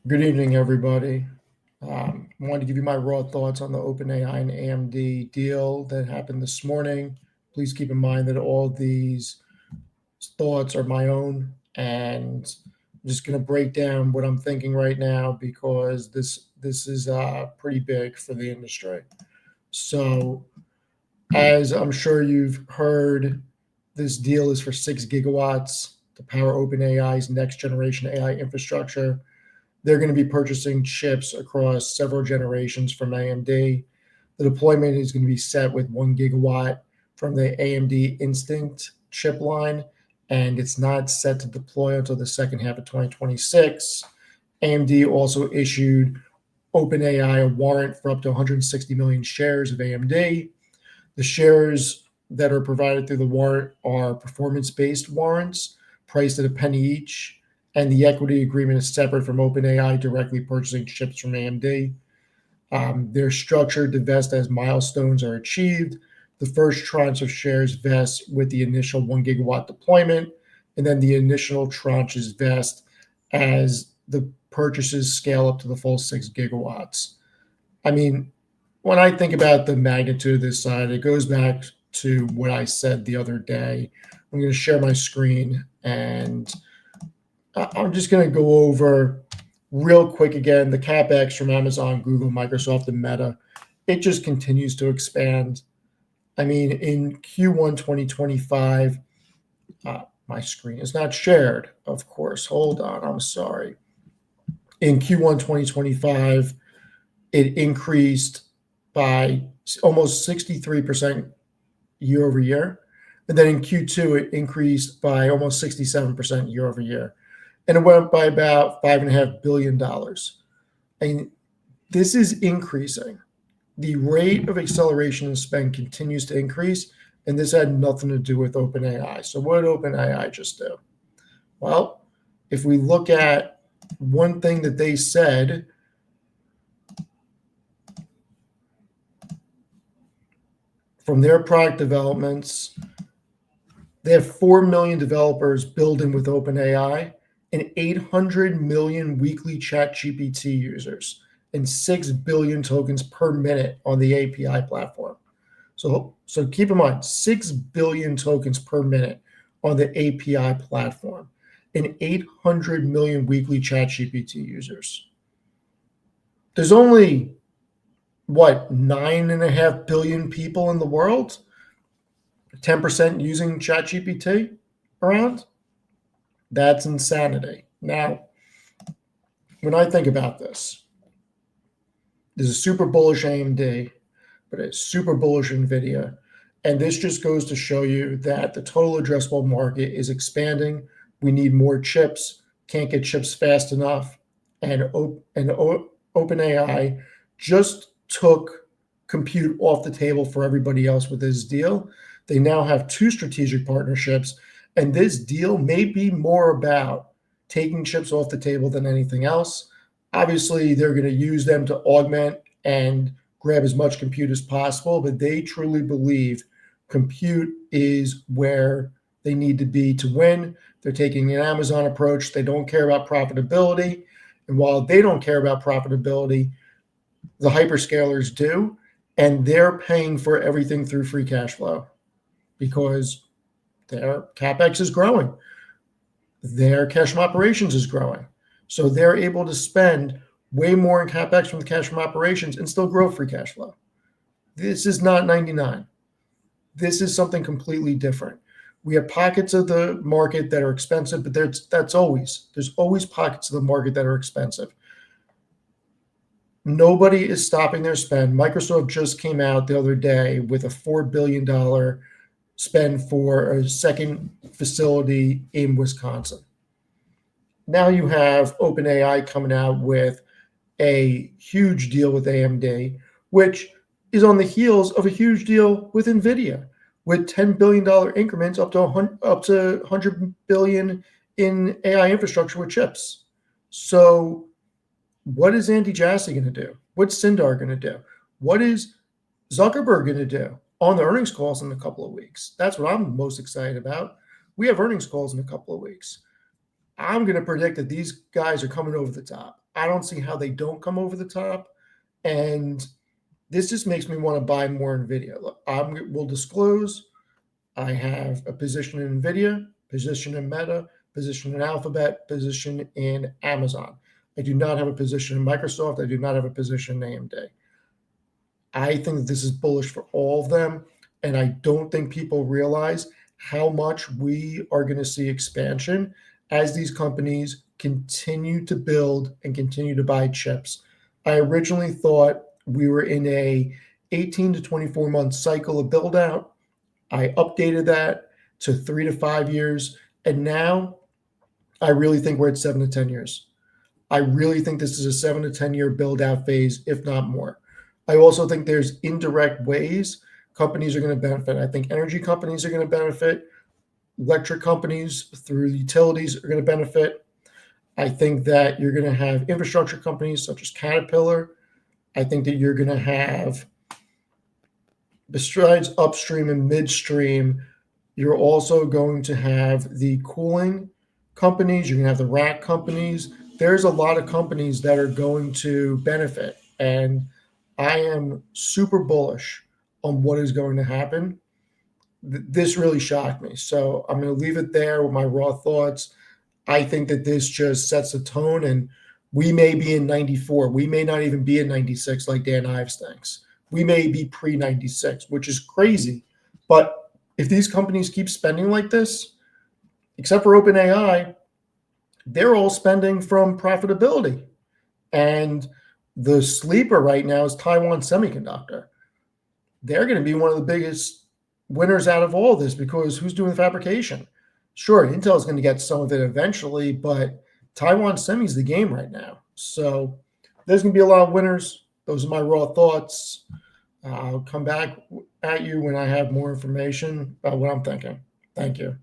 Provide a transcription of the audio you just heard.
Good evening, everybody. I wanted to give you my raw thoughts on the OpenAI and AMD deal that happened this morning. Please keep in mind that all these thoughts are my own, and I'm just going to break down what I'm thinking right now because this is pretty big for the industry. So, as I'm sure you've heard, this deal is for 6 gigawatts to power OpenAI's next generation AI infrastructure. They're going to be purchasing chips across several generations from AMD. The deployment is going to be set with 1 gigawatt from the AMD Instinct chip line, and it's not set to deploy until the second half of 2026. AMD also issued OpenAI a warrant for up to 160 million shares of AMD. The shares that are provided through the warrant are performance-based warrants priced at a penny each, and the equity agreement is separate from OpenAI directly purchasing chips from AMD. They're structured to vest as milestones are achieved. The first tranche of shares vest with the initial 1 gigawatt deployment, and then the initial tranches vest as the purchases scale up to the full 6 gigawatts. I mean, when I think about the magnitude of this side, it goes back to what I said the other day. I'm going to share my screen, and I'm just going to go over real quick again the capex from Amazon, Google, Microsoft, and Meta. It just continues to expand. I mean, in Q1 2025, my screen is not shared, of course. Hold on, I'm sorry. In Q1 2025, it increased by almost 63% year over year. And then in Q2, it increased by almost 67% year over year. And it went up by about $5.5 billion. I mean, this is increasing. The rate of acceleration in spend continues to increase, and this had nothing to do with OpenAI. So what did OpenAI just do? Well, if we look at one thing that they said, from their product developments, they have 4 million developers building with OpenAI and 800 million weekly ChatGPT users and 6 billion tokens per minute on the API platform. So keep in mind, 6 billion tokens per minute on the API platform and 800 million weekly ChatGPT users. There's only, 9.5 billion people in the world? 10% using ChatGPT around? That's insanity. Now, when I think about this is a super bullish AMD, but it's super bullish NVIDIA. And this just goes to show you that the total addressable market is expanding. We need more chips, can't get chips fast enough. And OpenAI just took compute off the table for everybody else with this deal. They now have 2 strategic partnerships, and this deal may be more about taking chips off the table than anything else. Obviously, they're going to use them to augment and grab as much compute as possible, but they truly believe compute is where they need to be to win. They're taking an Amazon approach. They don't care about profitability. And while they don't care about profitability, the hyperscalers do, and they're paying for everything through free cash flow because their capex is growing. Their cash from operations is growing. So they're able to spend way more in capex from the cash from operations and still grow free cash flow. This is not 99. This is something completely different. We have pockets of the market that are expensive, but there's always pockets of the market that are expensive. Nobody is stopping their spend. Microsoft just came out the other day with a $4 billion spend for a second facility in Wisconsin. Now you have OpenAI coming out with a huge deal with AMD, which is on the heels of a huge deal with NVIDIA, with $10 billion increments up to $100 billion in AI infrastructure with chips. So what is Andy Jassy going to do? What's Sundar going to do? What is Zuckerberg going to do on the earnings calls in a couple of weeks? That's what I'm most excited about. We have earnings calls in a couple of weeks. I'm going to predict that these guys are coming over the top. I don't see how they don't come over the top. And this just makes me want to buy more NVIDIA. Look, will disclose I have a position in NVIDIA, position in Meta, position in Alphabet, position in Amazon. I do not have a position in Microsoft. I do not have a position in AMD. I think that this is bullish for all of them. And I don't think people realize how much we are going to see expansion as these companies continue to build and continue to buy chips. I originally thought we were in a 18 to 24 month cycle of build out. I updated that to 3 to 5 years. And now I really think we're at 7 to 10 years. I really think this is a 7 to 10 year build out phase, if not more. I also think there's indirect ways companies are going to benefit. I think energy companies are going to benefit. Electric companies through utilities are going to benefit. I think that you're going to have infrastructure companies such as Caterpillar. I think that you're going to have, besides upstream and midstream, you're also going to have the cooling companies. You're going to have the rack companies. There's a lot of companies that are going to benefit. And I am super bullish on what is going to happen. This really shocked me. So I'm going to leave it there with my raw thoughts. I think that this just sets a tone, and we may be in 94. We may not even be in 96 like Dan Ives thinks. We may be pre 96, which is crazy. But if these companies keep spending like this, except for OpenAI, they're all spending from profitability. And the sleeper right now is Taiwan Semiconductor. They're going to be one of the biggest winners out of all this because who's doing the fabrication? Sure, Intel is going to get some of it eventually, but Taiwan Semi's the game right now. So there's going to be a lot of winners. Those are my raw thoughts. I'll come back at you when I have more information about what I'm thinking. Thank you.